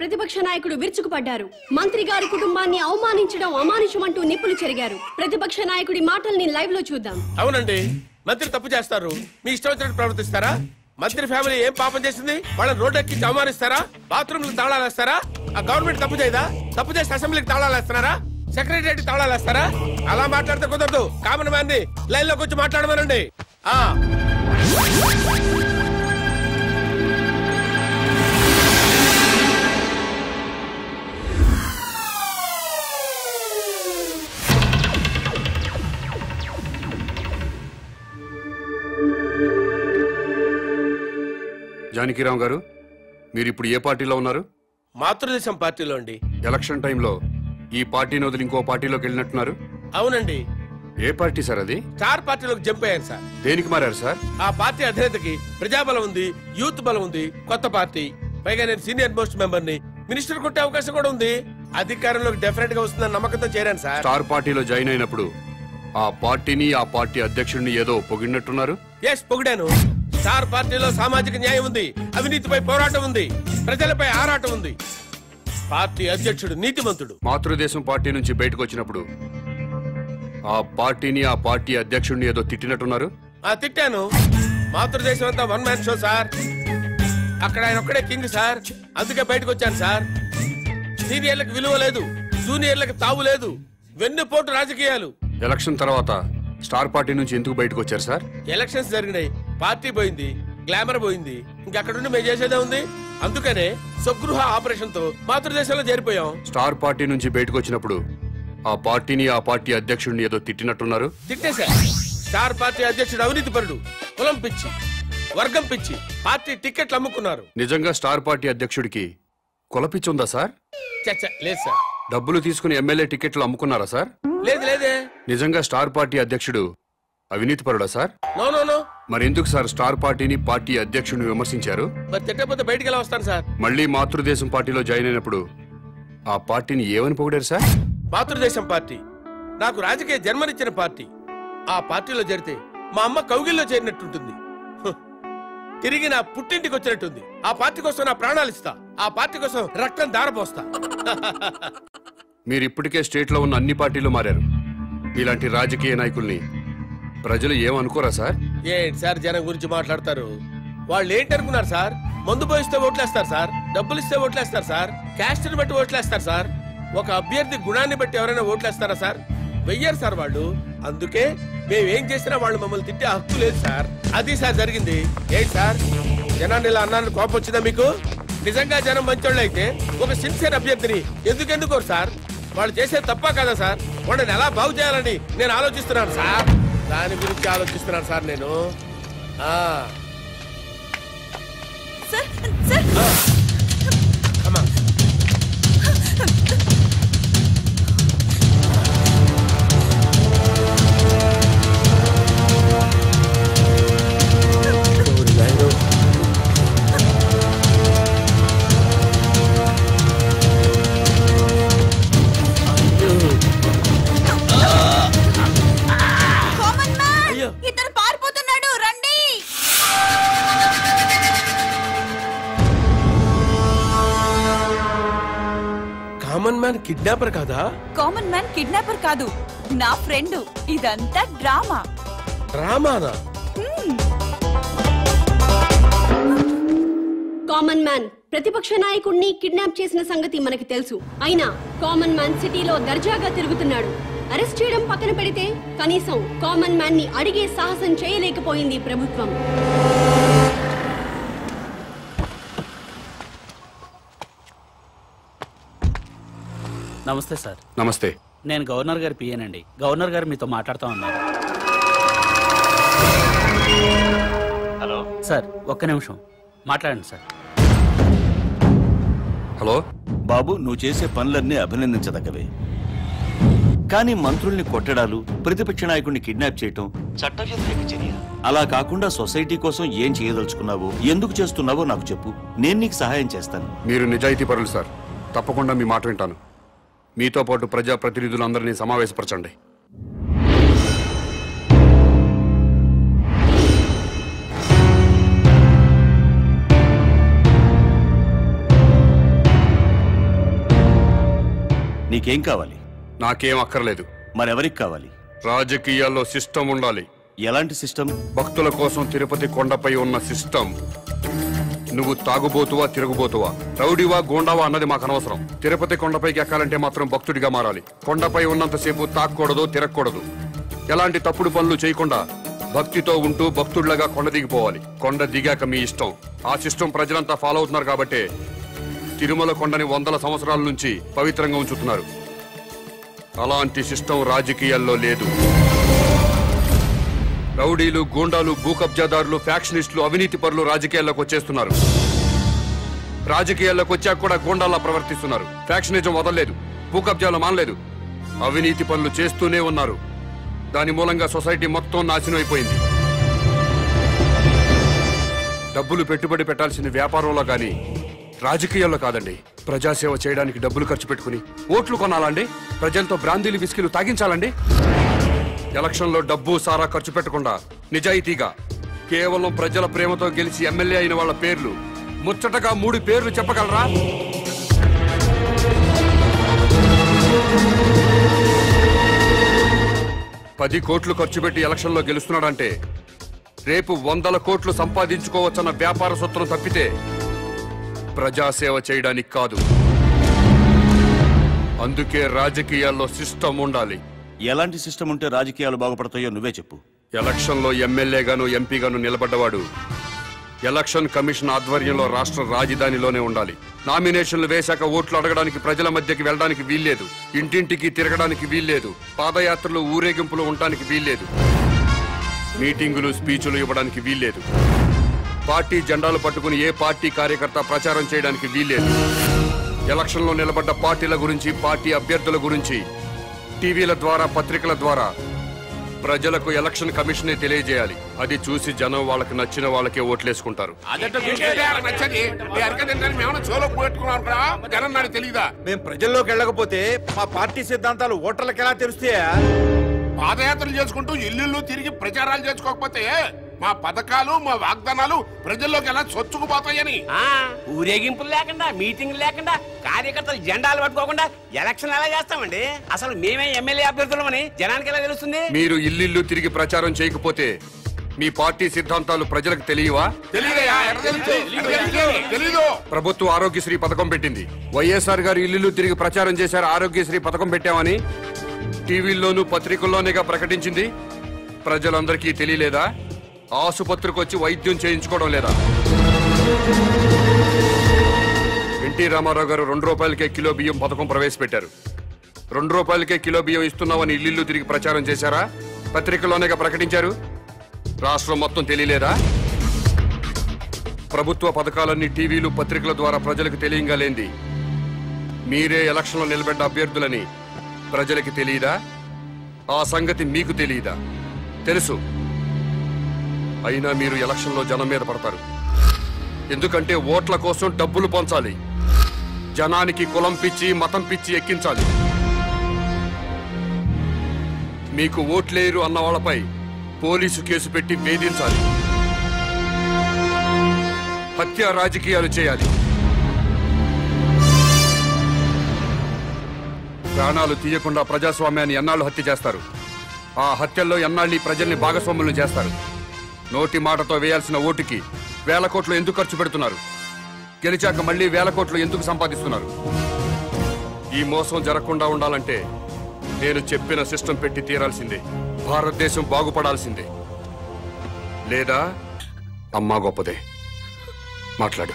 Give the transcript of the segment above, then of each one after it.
ప్రతిపక్ష నాయకుడు విరుచుకుపడ్డారు. మంత్రి గారి కుటుంబాన్ని అవమానించడం అమానుషమంటూ నిప్పులు చెరిగారు. ప్రతిపక్ష నాయకుడి మాటల్ని లైవ్ లో చూద్దాం. అవునండి, మంత్రి తప్పు చేస్తారు, మీ ఇష్టం వచ్చినట్టు ప్రవర్తిస్తారా? మంత్రి ఫ్యామిలీ ఏం పాపం చేసింది? వాళ్ళని రోడ్డు ఎక్కి అవమానిస్తారా? బాత్రూమ్లకు తాళాలు వేస్తారా? ఆ గవర్నమెంట్ తప్పు చేయదా? తప్పు చేస్తే అసెంబ్లీకి తాళాలు వేస్తున్నారా? సెక్రటరీ తాళాలు వేస్తారా? అలా మాట్లాడితే కుదరదు. కామన్ మ్యాన్ ని లైన్ లోకి వచ్చి మాట్లాడమనండి. జానకిరామ్ గారు, మీరు ఇప్పుడు ఏ పార్టీలో ఉన్నారు? మాతృదేశం పార్టీలో అండి. ఎలక్షన్ టైంలో ఈ పార్టీని వదిలి ఇంకో పార్టీలోకి వెళ్ళినట్టున్నారు. అవునండి. ఏ పార్టీ సార్ అది? స్టార్ పార్టీలోకి జంప్ అయ్యాను సార్. దేనికి మారారు సార్? ఆ పార్టీ అధినేతకి ప్రజాబలం ఉంది, యూత్ బలం ఉంది, కొత్త పార్టీ, పైగా నేను సీనియర్ మోస్ట్ మెంబర్ ని, మినిస్టర్ కొట్టే అవకాశం కూడా ఉంది. అధికారంలోకి డెఫినెట్ గా వస్తుందని నమ్మకంతో చేరాను సార్. స్టార్ పార్టీలో జాయిన్ అయినప్పుడు ఆ పార్టీని, ఆ పార్టీ అధ్యక్షుడిని ఏదో పొగిడినట్టున్నారు. ఎస్, పొగిడాను. స్టార్ పార్టీలో సామాజిక న్యాయం ఉంది, అవినీతిపై పోరాటం ఉంది, ప్రజలపై ఆరాటం ఉంది. పార్టీ అధ్యక్షుడు నీతిమంతుడు. మాతృదేశం పార్టీ నుంచి బయటకు వచ్చినప్పుడు ఆ పార్టీని, ఆ పార్టీ అధ్యక్షుడిని ఏదో తిట్టినట్టున్నారు. తిట్టాను. మాతృదేశం అంతా వన్ మ్యాన్ షో సార్. అక్కడ ఆయన ఒక్కడే కింగ్ సార్. అందుకే బయటకు వచ్చాను సార్. సీనియర్లకు విలువ లేదు, జూనియర్లకు తావు లేదు, వెన్నుపోటు రాజకీయాలు. ఎలక్షన్ తర్వాత స్టార్ పార్టీ నుంచి ఎందుకు బయటకు వచ్చారు సార్? ఎలక్షన్స్ జరిగినాయి, పార్టీ పోయింది, గ్లామర్ పోయింది, ఇంకక్కడుండి మేము చేసేదే ఉంది. అందుకనే స్వగృహ ఆపరేషన్ తో మాతృదేశంలో చేరిపోయాం. స్టార్ పార్టీ నుంచి బయటకు వచ్చినప్పుడు ఆ పార్టీని, ఆ పార్టీ అధ్యక్షుడిని ఏదో తిట్టినట్టున్నారు. తిట్టేశా. స్టార్ పార్టీ అధ్యక్షుడు అవినీతి పరుడు, కులం పిచ్చి, వర్గం పిచ్చి, పార్టీ టికెట్లు అమ్ముకున్నారు. నిజంగా స్టార్ పార్టీ అధ్యక్షుడికి కులపిచ్చి ఉందా సార్? లేదు సార్. డబ్బులు తీసుకుని ఎమ్మెల్యే టికెట్లు అమ్ముకున్నారా సార్? లేదు లేదే. నిజంగా స్టార్ పార్టీ అధ్యక్షుడు అవినీతి పరుడా సార్? No no no. మరి ఎందుకు సార్ స్టార్ పార్టీని, పార్టీ అధ్యక్షుడిని విమర్శించారు? మరి తిట్టకపోతే బయటికి ఎలా వస్తాను సార్? మళ్ళీ మాతృదేశం పార్టీలో జాయిన్ అయినప్పుడు ఆ పార్టీని ఏమని పొగిడారు సార్? మాతృదేశం పార్టీ నాకు రాజకీయ జన్మనిచ్చిన పార్టీ. ఆ పార్టీలో చేరితే మా అమ్మ కౌగిల్లో చేరినట్టుంటుంది, తిరిగి నా పుట్టింటికి వచ్చినట్టుంది. ఆ పార్టీ కోసం నా ప్రాణాలు ఇస్తా, ఆ పార్టీ కోసం రక్తం దారపోస్తా. మీరు ఇప్పటికే స్టేట్ లో ఉన్న అన్ని పార్టీలు మారారు. ఇలాంటి రాజకీయ నాయకుల్ని ప్రజలు ఏమనుకోరా సార్? ఏంటి సార్ జనం గురించి మాట్లాడతారు? వాళ్ళు ఏంటనుకున్నారు సార్? మందు పోయిస్తే ఓట్లేస్తారు సార్, డబ్బులు ఇస్తే ఓట్లేస్తారు సార్, క్యాస్ట్ ని బట్టి ఓట్లేస్తారు సార్. ఒక అభ్యర్థి గుణాన్ని బట్టి ఎవరైనా ఓట్లేస్తారా సార్? వెయ్యరు సార్ వాళ్ళు. అందుకే మేమేం చేసినా వాళ్ళు మమ్మల్ని తిట్టే హక్కు లేదు సార్. అది సార్ జరిగింది. ఏంటి సార్ జనాన్ని ఇలా అన్నాను, కోపం వచ్చిందా మీకు? నిజంగా జనం మంచోళ్ళు అయితే ఒక సిన్సియర్ అభ్యర్థిని ఎందుకోరు సార్? వాళ్ళు చేసేది తప్ప కదా సార్? వాళ్ళని ఎలా బాగు చేయాలని నేను ఆలోచిస్తున్నాను సార్. దాని గురించి ఆలోచిస్తున్నాను సార్ నేను. ఇతను పారిపోతున్నాడు, రండి. కామన్ మ్యాన్ కిడ్నాపర్ కాదా? కామన్ మ్యాన్ కిడ్నాపర్ కాదు, నా ఫ్రెండ్. ఇదంతా డ్రామా. డ్రామానా? కామన్ మ్యాన్ ప్రతిపక్ష నాయకుడిని కిడ్నాప్ చేసిన సంగతి మనకి తెలుసు. అయినా కామన్ మ్యాన్ సిటీలో దర్జాగా తిరుగుతున్నాడు. అరెస్ట్ చేయడం పక్కన పెడితే కనీసం కామన్ మ్యాన్ ని అడిగే సాహసం చేయలేకపోయింది ప్రభుత్వం. నమస్తే సార్. నమస్తే. నేను గవర్నర్ గారి పిఏనండి. గవర్నర్ గారు మీతో మాట్లాడుతూ ఉన్నారు. హలో సార్, ఒక్క నిమిషం మాట్లాడండి సార్. హలో బాబు, నువ్వు చేసే పనులన్నీ అభినందించదగ్గవే. కానీ మంత్రుల్ని కొట్టడాలు, ప్రతిపక్ష నాయకుడిని కిడ్నాప్ చేయటం చట్టవ్యతిరేక చర్య. అలా కాకుండా సొసైటీ కోసం ఏం చేయదలుచుకున్నావో, ఎందుకు చేస్తున్నావో నాకు చెప్పు, నేను నీకు సహాయం చేస్తాను. మీరు నిజాయితీ పరులు సార్. తప్పకుండా మీ మాట వింటాను. మీతో పాటు ప్రజాప్రతినిధులందరినీ సమావేశపరచండి. నీకేం కావాలి? నాకేం అక్కర్లేదు. మరెవరికి కావాలి? రాజకీయాల్లో సిస్టమ్ ఉండాలి. ఎలాంటి సిస్టమ్? భక్తుల కోసం తిరుపతి కొండపై ఉన్న సిస్టమ్. నువ్వు తాగుబోతువా తిరుగుబోతువా, రౌడీవా గోండావా అన్నది మాకు అనవసరం. తిరుపతి కొండపైకి ఎక్కాలంటే మాత్రం భక్తుడిగా మారాలి. కొండపై ఉన్నంతసేపు తాక్కూడదు, తిరగకూడదు. ఎలాంటి తప్పుడు పనులు చేయకుండా భక్తితో ఉంటూ భక్తుడిలాగా కొండ దిగిపోవాలి. కొండ దిగాక మీ ఇష్టం. ఆ సిస్టమ్ ప్రజలంతా ఫాలో అవుతున్నారు కాబట్టి తిరుమల కొండని 100 సంవత్సరాల నుంచి పవిత్రంగా ఉంచుతున్నారు. అలాంటి సిస్టమ్ రాజకీయాల్లో లేదు. రౌడీలు, గూండాలు, భూకబ్జాదారులు, ఫ్యాక్షనిస్టులు, అవినీతి పరులు రాజకీయాల్లోకి వచ్చేస్తున్నారు. రాజకీయాల్లోకి వచ్చాక కూడా గూండాల్లా ప్రవర్తిస్తున్నారు. ఫ్యాక్షనిజం వదలలేదు, భూకబ్జాలు మానలేదు, అవినీతి పనులు చేస్తూనే ఉన్నారు. దాని మూలంగా సొసైటీ మొత్తం నాశనం అయిపోయింది. డబ్బులు పెట్టుబడి పెట్టాల్సింది వ్యాపారంలో కానీ రాజకీయాల్లో కాదండి. ప్రజాసేవ చేయడానికి డబ్బులు ఖర్చు పెట్టుకుని ఓట్లు కొనాలండి? ప్రజలతో బ్రాందీలు, విస్కీలు తాగించాలండి? ఎలక్షన్లో డబ్బు సారా ఖర్చు పెట్టకుండా నిజాయితీగా కేవలం ప్రజల ప్రేమతో గెలిచి ఎమ్మెల్యే అయిన వాళ్ళ పేర్లు ముచ్చటగా 3 పేర్లు చెప్పగలరా? పది కోట్లు ఖర్చు పెట్టి ఎలక్షన్లో గెలుస్తున్నాడంటే రేపు 100 కోట్లు సంపాదించుకోవచ్చన్న వ్యాపార సూత్రం తప్పితే ప్రజాసేవ చేయడానికి కాదు. అందుకే రాజకీయాల్లో సిస్టమ్ ఉండాలి. ఎలాంటి సిస్టమ్ ఉంటే రాజకీయాలు బాగుపడతాయో నువ్వే చెప్పు. ఎలక్షన్లో ఎమ్మెల్యేగాను, ఎంపీగాను నిలబడ్డవాడు ఎలక్షన్ కమిషన్ ఆధ్వర్యంలో రాష్ట్ర రాజధానిలోనే ఉండాలి. నామినేషన్లు వేశాక ఓట్లు అడగడానికి ప్రజల మధ్యకి వెళ్ళడానికి వీల్లేదు. ఇంటింటికి తిరగడానికి వీల్లేదు. పాదయాత్రలు, ఊరేగింపులు ఉండడానికి వీల్లేదు. మీటింగులు, స్పీచులు ఇవ్వడానికి వీల్లేదు. పార్టీ జెండాలు పట్టుకుని ఏ పార్టీ కార్యకర్త ప్రచారం చేయడానికి వీల్లేదు. ఎలక్షన్లో నిలబడ్డ పార్టీల గురించి, పార్టీ అభ్యర్థుల గురించి టీవీల ద్వారా, పత్రికల ద్వారా ప్రజలకు ఎలక్షన్ కమిషనే తెలియజేయాలి. అది చూసి జనం వాళ్ళకి నచ్చిన వాళ్ళకే ఓట్లేసుకుంటారు. మేము ప్రజల్లోకి వెళ్ళకపోతే మా పార్టీ సిద్ధాంతాలు ఓటర్లకు ఎలా తెలుస్తాయా? పాదయాత్రలు చేసుకుంటూ ఇల్లు తిరిగి ప్రచారాలు చేసుకోకపోతే మా పథకాలు, మా వాగ్దానాలు ప్రజల్లోకి ఎలా చొచ్చుకుపోతాయని. ఊరేగింపులు లేకుండా, మీటింగ్లు లేకుండా, కార్యకర్తలు జెండాలు పట్టుకోకుండా ఎలక్షన్ ఎలా చేస్తామండి? అసలు మేమే ఎమ్మెల్యే అభ్యర్థులమని జనానికి ఎలా తెలుస్తుంది? మీరు ఇల్లు తిరిగి ప్రచారం చేయకపోతే మీ పార్టీ సిద్ధాంతాలు ప్రజలకు తెలియవా? ప్రభుత్వ ఆరోగ్యశ్రీ పథకం పెట్టింది. వైఎస్ఆర్ గారు ఇల్లు తిరిగి ప్రచారం చేశారు, ఆరోగ్యశ్రీ పథకం పెట్టామని టీవీల్లోనూ పత్రికల్లోనేగా ప్రకటించింది. ప్రజలందరికీ తెలియలేదా? ఆసుపత్రికి వచ్చి వైద్యం చేయించుకోవడం లేదా? ఎన్టీ రామారావు గారు 2 రూపాయలకే కిలో బియ్యం పథకం ప్రవేశపెట్టారు. 2 రూపాయలకే కిలో బియ్యం ఇస్తున్నామని ఇల్లు తిరిగి ప్రచారం చేశారా? పత్రికల్లోనేగా ప్రకటించారు. రాష్ట్రం మొత్తం తెలియలేదా? ప్రభుత్వ పథకాలన్నీ టీవీలు, పత్రికల ద్వారా ప్రజలకు తెలియంగా లేంది మీరే ఎలక్షన్లో నిలబడ్డ అభ్యర్థులని ప్రజలకి తెలియదా? ఆ సంగతి మీకు తెలియదా? తెలుసు. అయినా మీరు ఎలక్షన్లో జనం మీద పడతారు. ఎందుకంటే ఓట్ల కోసం డబ్బులు పంచాలి. జనానికి కులం పిచ్చి, మతం పిచ్చి ఎక్కించాలి. మీకు ఓట్లేరు అన్న వాళ్ళపై పోలీసు కేసు పెట్టి వేధించాలి. హత్య రాజకీయాలు చేయాలి. ప్రాణాలు తీయకుండా ప్రజాస్వామ్యాన్ని ఎన్నాళ్ళు హత్య చేస్తారు? ఆ హత్యల్లో ఎన్నాళ్ళు ప్రజల్ని భాగస్వాములను చేస్తారు? నోటి మాటతో వేయాల్సిన ఓటుకి 1000 కోట్లు ఎందుకు ఖర్చు పెడుతున్నారు? గెలిచాక మళ్ళీ 1000 కోట్లు ఎందుకు సంపాదిస్తున్నారు? ఈ మోసం జరగకుండా ఉండాలంటే నేను చెప్పిన సిస్టం పెట్టి తీరాల్సిందే. భారతదేశం బాగుపడాల్సిందే. లేదా అమ్మా గొప్పదే. మాట్లాడు.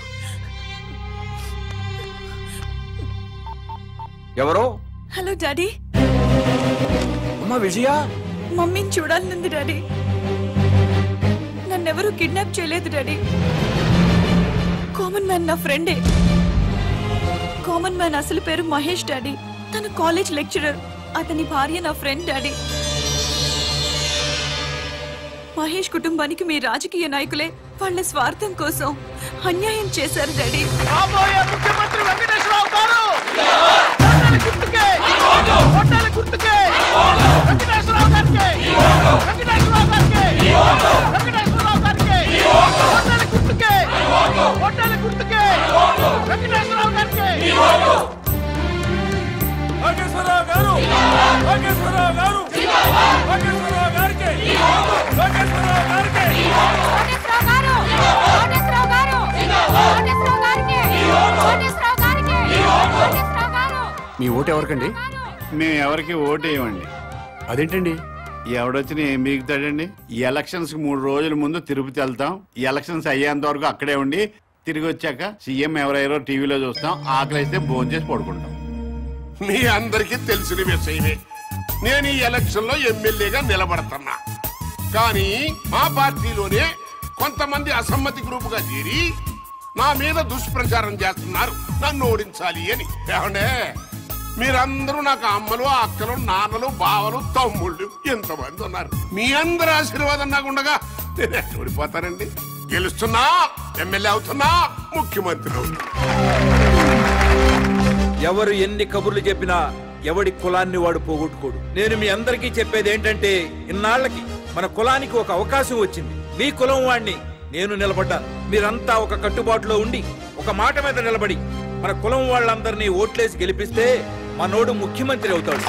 ఎవరో? Hello daddy. అమ్మా విజయ. మమ్మీని చూడాలనుంది డాడీ. నన్నెవరూ కిడ్నాప్ చేయలేదు డాడీ. కామన్ మ్యాన్ నా ఫ్రెండే. కామన్ మ్యాన్ అసలు పేరు మహేష్ డాడీ. తన కాలేజ్ లెక్చరర్. అతని భార్య నా ఫ్రెండ్ డాడీ. మహేష్ కుటుంబానికి మీ రాజకీయ నాయకులే వాళ్ళ స్వార్థం కోసం అన్యాయం చేశారు డాడీ. ముఖ్యమంత్రి వెంకటేశ్వరరావు గారు ఓటు ఎవరికండి? మేము ఎవరికి ఓటు వేయమండి. అదేంటండి? ఎవడొచ్చినా ఏం మిగుతాడండి? ఈ ఎలక్షన్స్ 3 రోజుల ముందు తిరుపతి వెళ్తాం. ఈ ఎలక్షన్స్ అయ్యేంత వరకు అక్కడే ఉండి తిరిగి వచ్చాక సీఎం ఎవరెవరో టీవీలో చూస్తాం. ఆకలిస్తే భోజనం చేసి పడుకుంటాం. మీ అందరికీ తెలిసిన విషయమే. నేను ఈ ఎలక్షన్ లో ఎమ్మెల్యేగా నిలబడుతున్నా. కానీ మా పార్టీలోనే కొంతమంది అసమ్మతి గ్రూపుగా చేరి నా మీద దుష్ప్రచారం చేస్తున్నారు, నన్ను ఓడించాలి అని. ఏమండే, మీరందరూ నాకు అమ్మలు, అక్కలు, నాన్నలు, బావలు, తమ్ముళ్ళు ఎంతమంది ఉన్నారు. మీ అందరి ఆశీర్వాదం నాకు ఉండగా నేను ఎక్కడ ఓడిపోతానండి? గెలుస్తున్నా, ఎమ్మెల్యే అవుతున్నా, ముఖ్యమంత్రి అవుతున్నా. ఎవరు ఎన్ని కబుర్లు చెప్పినా ఎవడి కులాన్ని వాడు పోగొట్టుకోడు. నేను మీ అందరికీ చెప్పేది ఏంటంటే, ఇన్నాళ్లకి మన కులానికి ఒక అవకాశం వచ్చింది. మీ కులం వాడిని నేను నిలబడ్డాను. మీరంతా ఒక కట్టుబాటులో ఉండి ఒక మాట మీద నిలబడి మన కులం వాళ్ళందరినీ ఓట్లేసి గెలిపిస్తే మనోడు ముఖ్యమంత్రి అవుతాడు.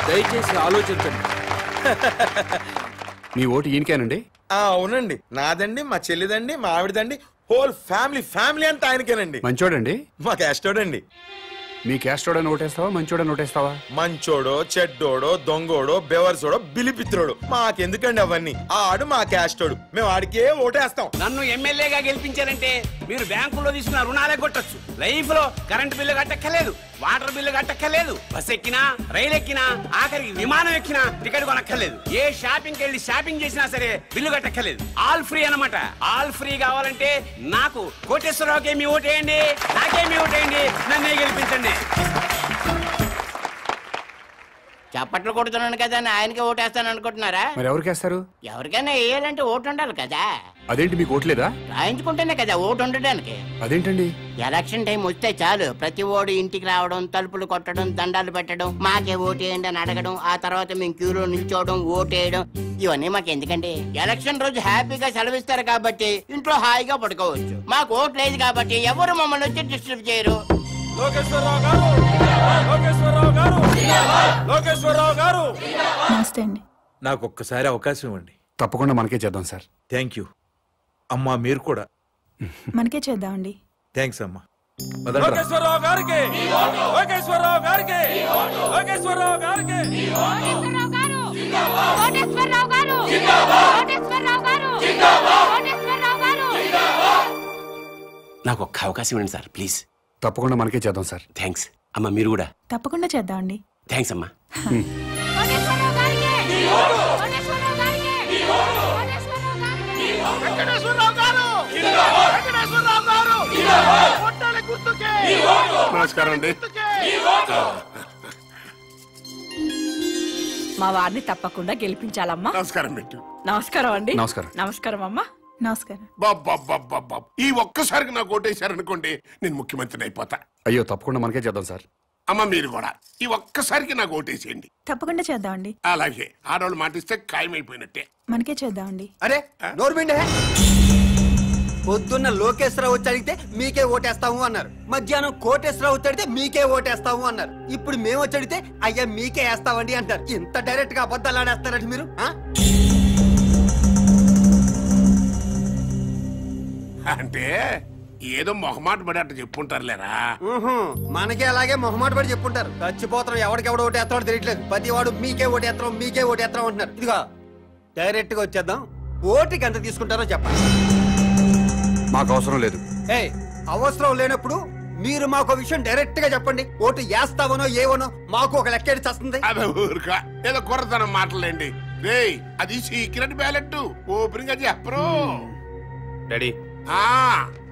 దయచేసి ఆలోచించండి. మీ ఓటు ఈయనకేనండి? అవునండి, నాదండి, మా చెల్లిదండి, మా ఆవిడదండి, హోల్ ఫ్యామిలీ అంతా ఆయనకేనండి. మంచోడండి? మా క్యాస్టోడండి. మీ క్యాస్టోడని ఓటేస్తావా, మంచోడని ఓటేస్తావా? మంచోడో, చెడ్డోడో, దొంగోడో, బెవర్సోడో, బిలిపిత్రోడు మాకెందుకండి అవన్నీ? ఆడు మా క్యాస్టోడు, మేము ఆడికే ఓటేస్తాం. నన్ను ఎమ్మెల్యేగా గెలిపించారంటే మీరు బ్యాంకులో తీసుకున్న రుణాలే కొట్టచ్చు. లైఫ్ లో కరెంట్ బిల్లు కట్టక్కర్లేదు, వాటర్ బిల్లు కట్టక్కర్లేదు, బస్ ఎక్కినా, రైలు ఎక్కినా, ఆఖరికి విమానం ఎక్కినా టికెట్ కొనక్కర్లేదు. ఏ షాపింగ్ వెళ్ళి షాపింగ్ చేసినా సరే బిల్లు కట్టక్కర్లేదు. ఆల్ ఫ్రీ అన్నమాట. ఆల్ ఫ్రీ కావాలంటే నాకు కోటేశ్వరరావుకి ఏమి ఓటేయండి, నాకేమి ఓటేయండి, నన్నే గెలిపించండి. చప్పట్లు కొడుతున్నాను కదా అని ఆయనకి ఓటేస్తాను అనుకుంటున్నారా? మరి ఎవరికేస్తారు? ఎవరికైనా వేయాలంటే ఓటు ఉండాలి కదా. అదేంటి, మీకు ఓట్లేదా? రాయించుకుంటేనే కదా ఓటు ఉండడానికి. అదేంటండి? ఎలక్షన్ టైం వస్తే చాలు ప్రతి ఓడు ఇంటికి రావడం, తలుపులు కొట్టడం, దండాలు పెట్టడం, మాకే ఓటేయండి అని అడగడం, ఆ తర్వాత మేము క్యూలో నిల్చోవడం, ఓటేయడం, ఇవన్నీ మాకు ఎందుకండి? ఎలక్షన్ రోజు హ్యాపీగా సెలవిస్తారు కాబట్టి ఇంట్లో హాయిగా పడుకోవచ్చు. మాకు ఓటు లేదు కాబట్టి ఎవరు మమ్మల్ని వచ్చి డిస్టర్బ్ చేయరు. నమస్తే అండి. నాకు ఒక్కసారి అవకాశం ఇవ్వండి. తప్పకుండా మనకే చేద్దాం సార్. థ్యాంక్ యూ అమ్మా. మీరు కూడా మనకే చేద్దామండి. థ్యాంక్స్ అమ్మా. లోకేశ్వరరావు గారికి, లోకేశ్వరరావు గారికి, లోకేశ్వరరావు గారికి, లోకేశ్వరరావు గారు, కోటేశ్వరరావు గారు, కోటేశ్వరరావు గారు, కోటేశ్వరరావు గారు. నాకు ఒక్క అవకాశం ఇవ్వండి సార్, ప్లీజ్. తప్పకుండా మనకే చేద్దాం సార్. థ్యాంక్స్ అమ్మా. మీరు కూడా తప్పకుండా చేద్దామండి. థ్యాంక్స్ అమ్మా. కోటేశ్వరరావు గారికి, కోటేశ్వరరావు గారికి, కోటేశ్వరరావు గారికి, వెంకటేశ్వరరావు గారు, వెంకటేశ్వరరావు గారు, కొట్టాలి గుర్తుకే. నమస్కారం అండి. మా వారిని తప్పకుండా గెలిపించాలమ్మా. నమస్కారం పెట్టు. నమస్కారం అండి. నమస్కారం. నమస్కారం అమ్మా. నమస్కారం. బాబా ఈ ఒక్కసారికి నాకు ఓటేశారనుకోండి, నేను ముఖ్యమంత్రిని అయిపోతా. అయ్యో, తప్పకుండా మనకే చేద్దాం సార్. అమ్మ మీరు కూడా ఈ ఒక్కసారికి నాకు ఓటేసేయండి. తప్పకుండా చేద్దామండి. అలాగే ఆడవాళ్ళు మాటిస్తే ఖాయమైపోయినట్టే. మనకే చేద్దామండి. అరే నోర్మిండే, పొద్దున్న లోకేశ్వరరావు వచ్చి అడిగితే మీకే ఓటేస్తాము అన్నారు. మధ్యాహ్నం కోటేశ్వరరావు వచ్చి అడిగితే మీకే ఓటేస్తాము అన్నారు. ఇప్పుడు మేము వచ్చి అడిగితే అయ్యా మీకే వేస్తామండి అంటారు. ఇంత డైరెక్ట్ గా అబద్ధాలు ఆడేస్తారండి మీరు. అంటే ఏదో మొహమాట పడి అట్ట చెప్పుంటారులేరా. మనకే అలాగే మొహమాట పడి చెప్పుంటారు. చచ్చిపోతాం, ఎవడికెవడు ఓటేస్తాడో తెలియట్లేదు. ప్రతి వాడు మీకే ఓటేస్తాం, మీకే ఓటేస్తాం అంటున్నారు. ఇదిగో డైరెక్ట్ గా వచ్చేద్దాం. ఓటుకి ఎంత తీసుకుంటారో చెప్పండి. మాకు అవసరం లేదు. అవసరం లేనప్పుడు మీరు మాకు విషయం డైరెక్ట్ గా చెప్పండి. ఓటు వేస్తావనో ఏవనో మాకు ఒక లెక్క వస్తుంది. అదే ఊరుకా, ఏదో కుర్రతనం మాటలేండి. రేయ్, అది సీక్రెట్ బ్యాలెట్, ఓపెన్ గా చెప్పరు. డాడీ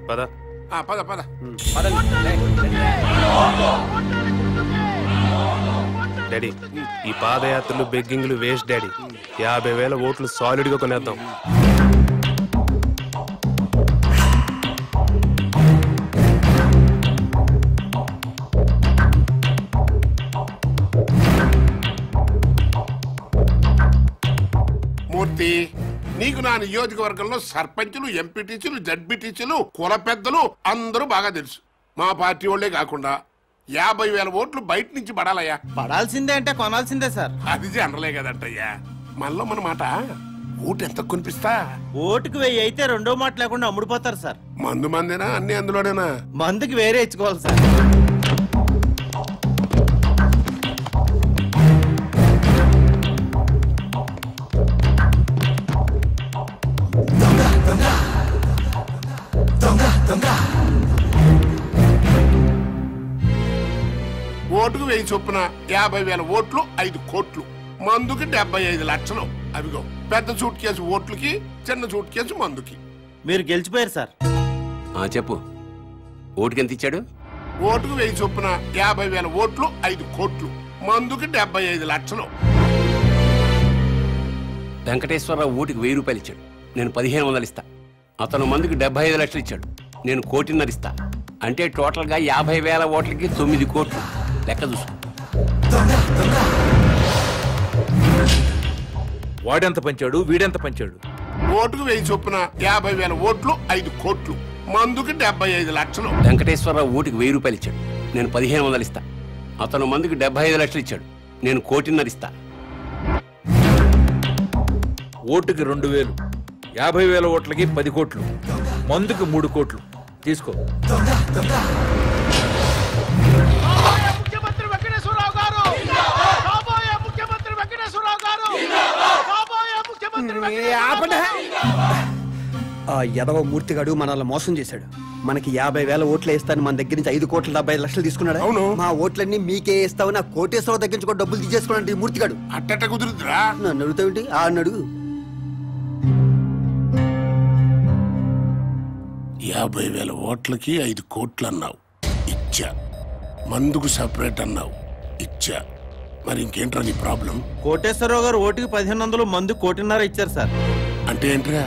పద పద పద. డాడీ, ఈ పాదయాత్రలు బెగ్గింగ్లు వేస్ట్ డాడీ. 50,000 ఓట్లు సాలిడ్ గా కొనేద్దాం. మూర్తి, నీకు నా నియోజకవర్గంలో సర్పంచులు, ఎంపీటీసీలు, జడ్పీటీసీలు, కుల పెద్దలు అందరూ బాగా తెలుసు. మా పార్టీ వాళ్ళే కాకుండా 50,000 ఓట్లు బయట నుంచి పడాలయ్యా. పడాల్సిందే అంటే కొనాల్సిందే సార్. అది జనరలే కదంటయ్యా. మనలో మన మాట ఓటు ఎంత కొనిపిస్తా? ఓటుకు 1000 అయితే రెండో మాట లేకుండా అమ్ముడుపోతారు సార్. మందేనా అన్ని అందులోనేనా? మందుకి వేరే ఇచ్చుకోవాలి సార్. 1000 చొప్పున 50,000 ఓట్లు 5 కోట్లు. మందుకి 75 లక్షలు. అవిగో పెద్ద సూట్ కేసు ఓట్లకి, చిన్న సూట్ కేసు మందుకి. మీరు గెలిచిపోయారు సార్. చెప్పు, ఓటుకి ఎంత ఇచ్చాడు? ఓటుకు 1000 చొప్పున 50,000 ఓట్లు 5 కోట్లు. మందుకి 75 లక్షలు. వెంకటేశ్వరరావు ఓటుకి 1000 రూపాయలు ఇచ్చాడు, నేను 1500 ఇస్తా. అతను మందుకి 75 లక్షలు ఇచ్చాడు, నేను 1,50,00,000 ఇస్తా. అంటే టోటల్ గా 50,000 ఓట్లకి 9 కోట్లు. లెక్క చూసుకో. వాడెంత పంచాడు, వీడెంత పంచాడు? ఓటుకు 1000 చొప్పున 50,000 ఓట్లు 5 కోట్లు. మందుకి 75 లక్షలు. వెంకటేశ్వరరావు ఓటుకి 1000 రూపాయలు ఇచ్చాడు, నేను 1500 ఇస్తా. అతను మందుకి 75 లక్షలు ఇచ్చాడు, నేను 1,50,00,000 ఇస్తా. ఓటుకి 2,000, 50,000 ఓట్లకి 10 కోట్లు, మందుకి 3 కోట్లు. తీసుకో. ముఖ్యమంత్రి వెంకటేశ్వరరావు గారు, కాబోయే ముఖ్యమంత్రి వెంకటేశ్వరరావు గారు, కాబోయే ముఖ్యమంత్రి ఆ యదవ మూర్తిగాడు మనల్ని మోసం చేశాడు. మనకి 50,000 ఓట్లు వేస్తాను మన దగ్గర నుంచి 5,75,00,000 తీసుకున్నాడు. అవును, మా ఓట్లన్నీ మీకే వేస్తావు, నా కోటేశ్వరరావు దగ్గర నుంచి కూడా డబ్బులు తీసేసుకున్నాడు ఈ మూర్తిగాడు. అట్టట కుదురుద్రా. నన్ను అడుగుతావేంటి? ఆ అడుగు. 50,000 ఓట్లకి 5 కోట్లు అన్నావు, ఇచ్చా. మందుకు సపరేట్ అన్నావు, ఇచ్చా. మరి ఇంకేంట్రా నీ ప్రాబ్లం? కోటేశ్వరరావు గారు ఓటుకి 1,500, మందు 1,50,00,000 ఇచ్చారు సార్. అంటే ఏంట్రా,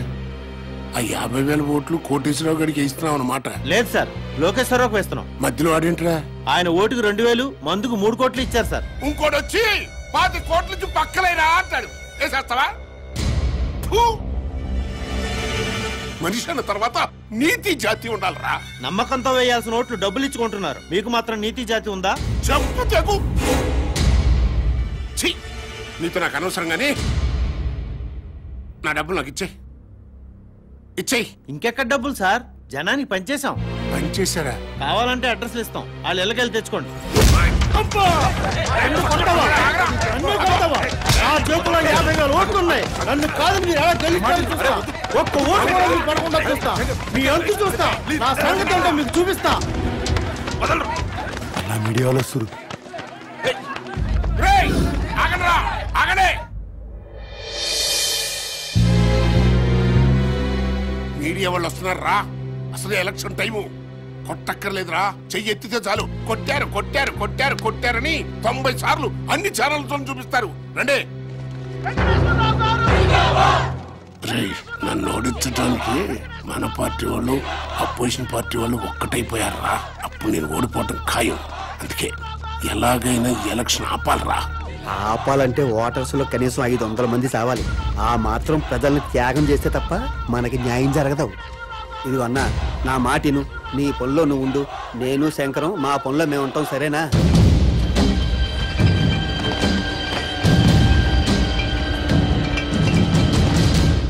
ఆ 50,000 ఓట్లు కోటేశ్వరరావు గడికి ఇస్తున్నావు అన్నమాట? లేదు సార్, లోకేశ్వరరావుకి వేస్తున్నాం. మధ్యలో వాడేంట్రా? ఆయన ఓటుకి 2,000, మందుకు 3 కోట్లు ఇచ్చారు సార్. ఇంకోటి వచ్చి 10 కోట్ల నుంచి పక్కలేరా అంటాడు. వేసేస్తావా? మనిషి అన్న తర్వాత నీతి జాతి ఉండాలరా. నమ్మకంతో వేయాల్సిన ఓట్లు డబ్బులు ఇచ్చుకుంటున్నారు, మీకు మాత్రం నీతి జాతి ఉందా? చెప్పు తెగు. నీతో నాకు అనవసరంగానే నా డబ్బులు నాకు ఇచ్చేయి. ఇచ్చేయి. ఇంకెక్కడ డబ్బులు సార్? జనానికి పనిచేసాం. పనిచేశారా? కావాలంటే అడ్రస్లు ఇస్తాం, వాళ్ళు ఎల్లకెళ్ళి తెచ్చుకోండి. ఓట్లు ఉన్నాయి, నన్ను కాదు మీరు ఎలా గెలిచారు. ఒక్క ఓటు కూడా మీకు పడకుండా చూస్తా, మీ అంతు చూస్తా, నా సంగతి ఏంటో మీకు చూపిస్తా. అలా మీడియాలో సురు. మీడియా వాళ్ళు వస్తున్నారు రా. అసలు ఎలక్షన్ టైము. కొట్టక్కర్లేదురా, చెయ్యి ఎత్తితే చాలు కొట్టారు కొట్టారు కొట్టారు కొట్టారని 90 సార్లు అన్ని ఛానల్తో చూపిస్తారు. రండి. నన్ను ఓడించడానికి మన పార్టీ వాళ్ళు అపోజిషన్ పార్టీ వాళ్ళు ఒక్కటైపోయారా. అప్పుడు నేను ఓడిపోవటం ఖాయం. అందుకే ఎలాగైనా ఎలక్షన్ ఆపాలరా. ఆపాలంటే ఓటర్స్ లో కనీసం 500 మంది చావాలి. ఆ మాత్రం ప్రజల్ని త్యాగం చేస్తే తప్ప మనకి న్యాయం జరగదు. ఇది అన్నా, నా మాటిను, నీ పనిలో నువ్వు ఉండు, నేను శంకరం మా పనిలో మేము ఉంటాం, సరేనా?